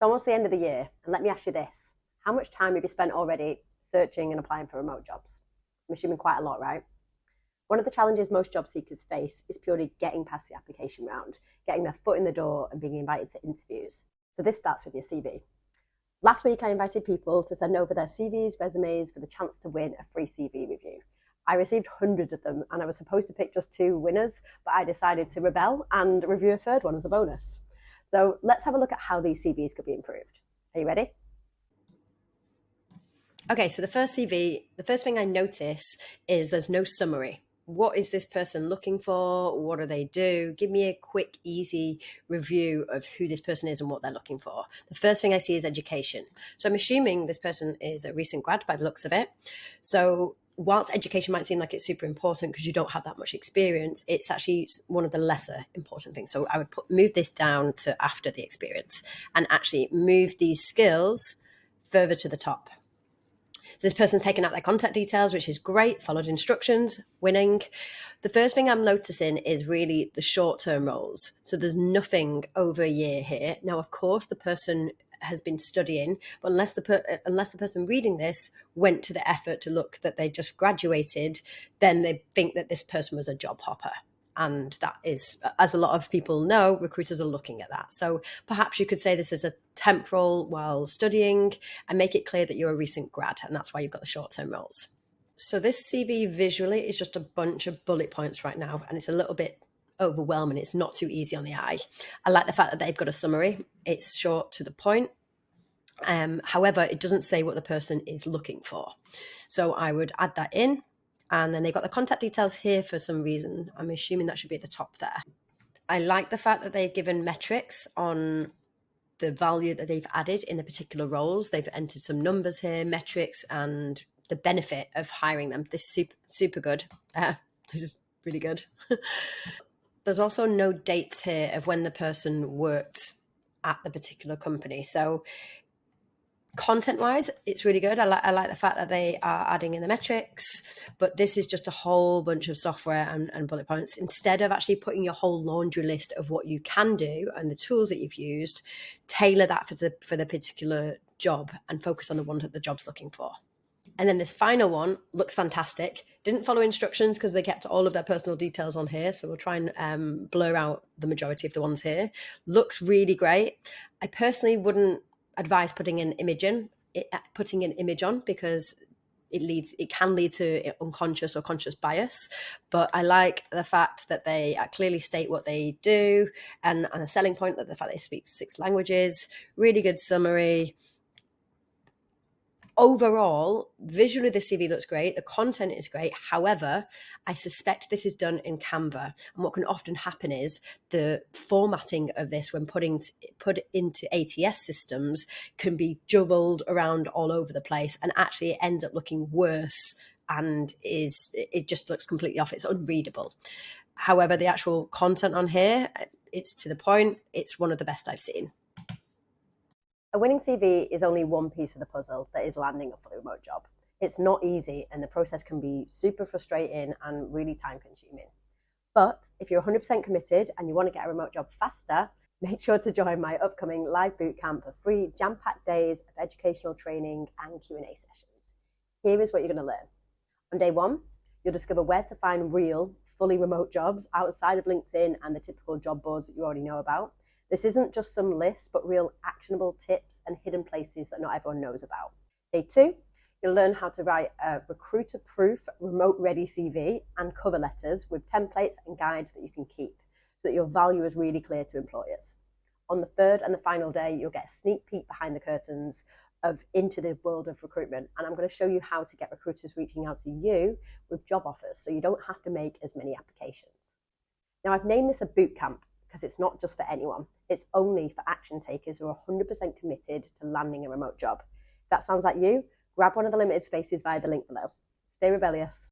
almost the end of the year, and let me ask you this. How much time have you spent already searching and applying for remote jobs? I'm assuming quite a lot, right? One of the challenges most job seekers face is purely getting past the application round, getting their foot in the door and being invited to interviews. So this starts with your CV. Last week, I invited people to send over their CVs, resumes for the chance to win a free CV review. I received hundreds of them, and I was supposed to pick just 2 winners, but I decided to rebel and review a third one as a bonus. So let's have a look at how these CVs could be improved. Are you ready? Okay, so the first thing I notice is there's no summary. What is this person looking for? What do they do? Give me a quick, easy review of who this person is and what they're looking for. The first thing I see is education. So I'm assuming this person is a recent grad by the looks of it. So whilst education might seem like it's super important because you don't have that much experience, it's actually one of the lesser important things. So I would move this down to after the experience and actually move these skills further to the top. So this person's taken out their contact details, which is great, followed instructions, winning. The first thing I'm noticing is really the short-term roles. So there's nothing over a year here. Now, of course, the person has been studying, but unless the person reading this went to the effort to look that they just graduated, then they think that this person was a job hopper. And that is, as a lot of people know, recruiters are looking at that. So perhaps you could say this is a temporal while studying and make it clear that you're a recent grad, and that's why you've got the short-term roles. So this CV visually is just a bunch of bullet points right now, and it's a little bit overwhelming. It's not too easy on the eye. I like the fact that they've got a summary. It's short to the point. However, it doesn't say what the person is looking for. So I would add that in. And then they've got the contact details here for some reason. I'm assuming that should be at the top there. I like the fact that they've given metrics on the value that they've added in the particular roles. They've entered some numbers here, metrics, and the benefit of hiring them. This is super good. This is really good. There's also no dates here of when the person worked at the particular company. So content-wise, it's really good. I like the fact that they are adding in the metrics, but this is just a whole bunch of software and bullet points. Instead of actually putting your whole laundry list of what you can do and the tools that you've used, tailor that for the particular job and focus on the one that the job's looking for. And then this final one looks fantastic. Didn't follow instructions because they kept all of their personal details on here. So we'll try and blur out the majority of the ones here. Looks really great. I personally wouldn't advise putting an image on because it can lead to unconscious or conscious bias. But I like the fact that they clearly state what they do, and a selling point that the fact they speak 6 languages. Really good summary. Overall, visually, the CV looks great. The content is great. However, I suspect this is done in Canva. And what can often happen is the formatting of this when put into ATS systems can be juggled around all over the place, and actually it ends up looking worse and it just looks completely off. It's unreadable. However, the actual content on here, it's to the point. It's one of the best I've seen. A winning CV is only one piece of the puzzle that is landing a fully remote job. It's not easy, and the process can be super frustrating and really time consuming. But if you're 100% committed and you want to get a remote job faster, make sure to join my upcoming live bootcamp of 3 jam-packed days of educational training and Q&A sessions. Here is what you're going to learn. On day 1, you'll discover where to find real, fully remote jobs outside of LinkedIn and the typical job boards that you already know about. This isn't just some list, but real actionable tips and hidden places that not everyone knows about. Day 2, you'll learn how to write a recruiter-proof, remote-ready CV and cover letters with templates and guides that you can keep so that your value is really clear to employers. On the 3rd and the final day, you'll get a sneak peek behind the curtains into the world of recruitment. And I'm going to show you how to get recruiters reaching out to you with job offers so you don't have to make as many applications. Now, I've named this a boot camp because it's not just for anyone. It's only for action takers who are 100% committed to landing a remote job. If that sounds like you, grab one of the limited spaces via the link below. Stay rebellious.